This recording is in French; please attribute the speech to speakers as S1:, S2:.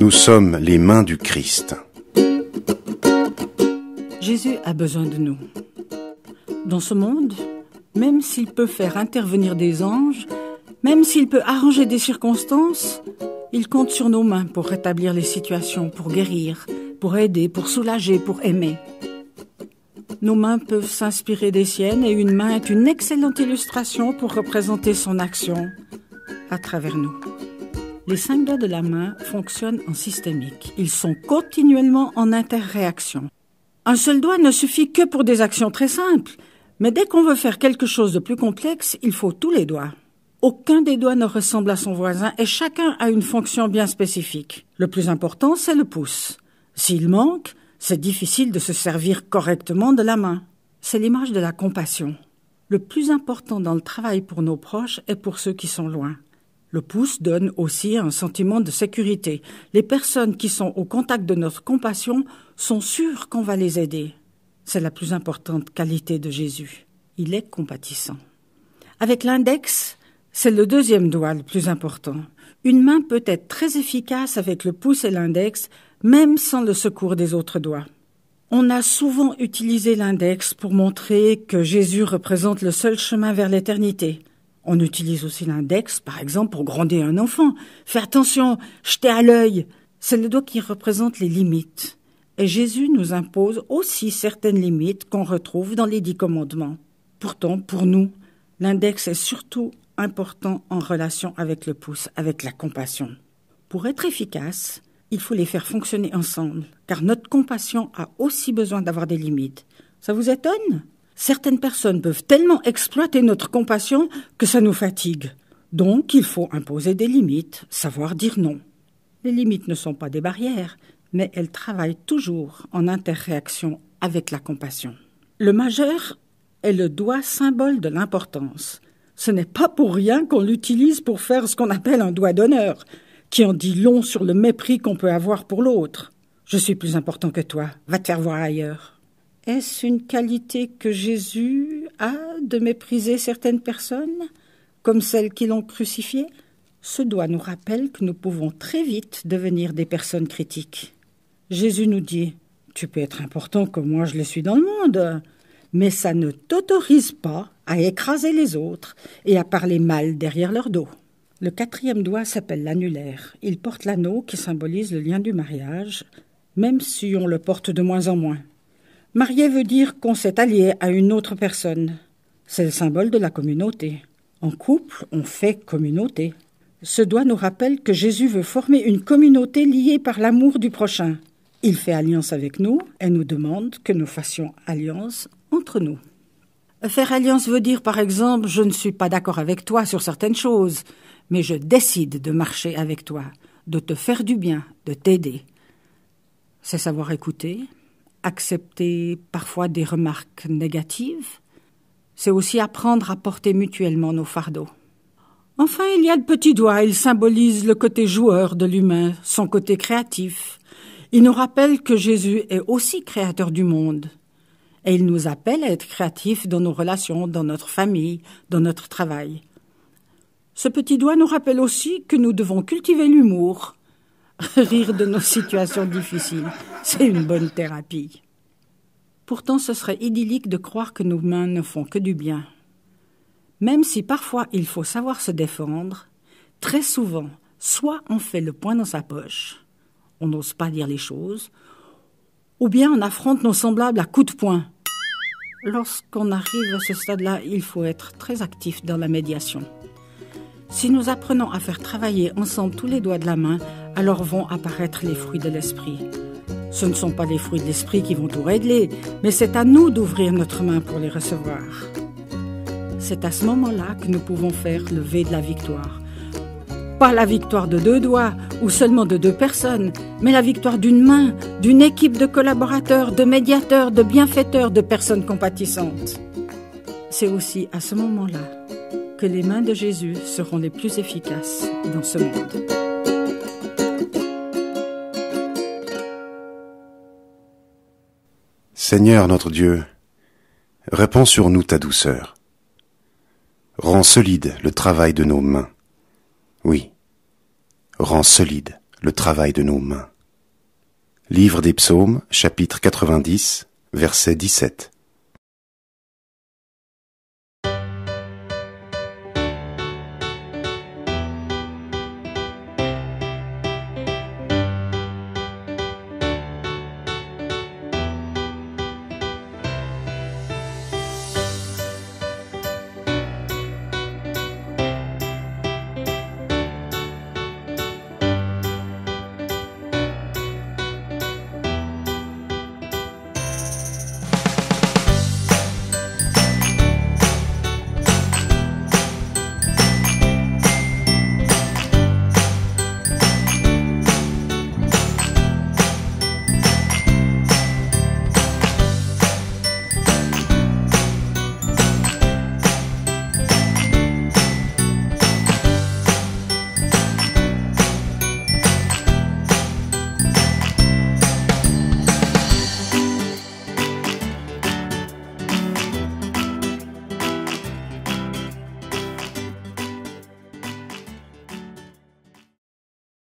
S1: Nous sommes les mains du Christ.
S2: Jésus a besoin de nous. Dans ce monde, même s'il peut faire intervenir des anges, même s'il peut arranger des circonstances, il compte sur nos mains pour rétablir les situations, pour guérir, pour aider, pour soulager, pour aimer. Nos mains peuvent s'inspirer des siennes et une main est une excellente illustration pour représenter son action à travers nous. Les 5 doigts de la main fonctionnent en systémique. Ils sont continuellement en interréaction. Un seul doigt ne suffit que pour des actions très simples, mais dès qu'on veut faire quelque chose de plus complexe, il faut tous les doigts. Aucun des doigts ne ressemble à son voisin et chacun a une fonction bien spécifique. Le plus important, c'est le pouce. S'il manque, c'est difficile de se servir correctement de la main. C'est l'image de la compassion. Le plus important dans le travail pour nos proches est pour ceux qui sont loin. Le pouce donne aussi un sentiment de sécurité. Les personnes qui sont au contact de notre compassion sont sûres qu'on va les aider. C'est la plus importante qualité de Jésus. Il est compatissant. Avec l'index, c'est le 2e doigt le plus important. Une main peut être très efficace avec le pouce et l'index, même sans le secours des autres doigts. On a souvent utilisé l'index pour montrer que Jésus représente le seul chemin vers l'éternité. On utilise aussi l'index, par exemple, pour gronder un enfant. Fais attention, jeter à l'œil. C'est le doigt qui représente les limites. Et Jésus nous impose aussi certaines limites qu'on retrouve dans les 10 commandements. Pourtant, pour nous, l'index est surtout important en relation avec le pouce, avec la compassion. Pour être efficace, il faut les faire fonctionner ensemble, car notre compassion a aussi besoin d'avoir des limites. Ça vous étonne ? Certaines personnes peuvent tellement exploiter notre compassion que ça nous fatigue. Donc, il faut imposer des limites, savoir dire non. Les limites ne sont pas des barrières, mais elles travaillent toujours en interréaction avec la compassion. Le majeur est le doigt symbole de l'importance. Ce n'est pas pour rien qu'on l'utilise pour faire ce qu'on appelle un doigt d'honneur, qui en dit long sur le mépris qu'on peut avoir pour l'autre. Je suis plus important que toi, va te faire voir ailleurs. Est-ce une qualité que Jésus a de mépriser certaines personnes, comme celles qui l'ont crucifié ? Ce doigt nous rappelle que nous pouvons très vite devenir des personnes critiques. Jésus nous dit « Tu peux être important comme moi je le suis dans le monde, mais ça ne t'autorise pas à écraser les autres et à parler mal derrière leur dos. » Le 4e doigt s'appelle l'annulaire. Il porte l'anneau qui symbolise le lien du mariage, même si on le porte de moins en moins. Marier veut dire qu'on s'est allié à une autre personne. C'est le symbole de la communauté. En couple, on fait communauté. Ce doigt nous rappelle que Jésus veut former une communauté liée par l'amour du prochain. Il fait alliance avec nous et nous demande que nous fassions alliance entre nous. Faire alliance veut dire, par exemple, je ne suis pas d'accord avec toi sur certaines choses, mais je décide de marcher avec toi, de te faire du bien, de t'aider. C'est savoir écouter, accepter parfois des remarques négatives. C'est aussi apprendre à porter mutuellement nos fardeaux. Enfin, il y a le petit doigt. Il symbolise le côté joueur de l'humain, son côté créatif. Il nous rappelle que Jésus est aussi créateur du monde. Et il nous appelle à être créatifs dans nos relations, dans notre famille, dans notre travail. Ce petit doigt nous rappelle aussi que nous devons cultiver l'humour. Rire de nos situations difficiles, c'est une bonne thérapie. Pourtant, ce serait idyllique de croire que nos mains ne font que du bien. Même si parfois il faut savoir se défendre, très souvent, soit on fait le poing dans sa poche, on n'ose pas dire les choses, ou bien on affronte nos semblables à coups de poing. Lorsqu'on arrive à ce stade-là, il faut être très actif dans la médiation. Si nous apprenons à faire travailler ensemble tous les doigts de la main, alors vont apparaître les fruits de l'esprit. Ce ne sont pas les fruits de l'esprit qui vont tout régler, mais c'est à nous d'ouvrir notre main pour les recevoir. C'est à ce moment-là que nous pouvons faire le V de la victoire. Pas la victoire de 2 doigts ou seulement de 2 personnes, mais la victoire d'une main, d'une équipe de collaborateurs, de médiateurs, de bienfaiteurs, de personnes compatissantes. C'est aussi à ce moment-là que les mains de Jésus seront les plus efficaces dans ce monde.
S1: Seigneur notre Dieu, répands sur nous ta douceur. Rends solide le travail de nos mains. Oui, rends solide le travail de nos mains. Livre des Psaumes, chapitre 90, verset 17.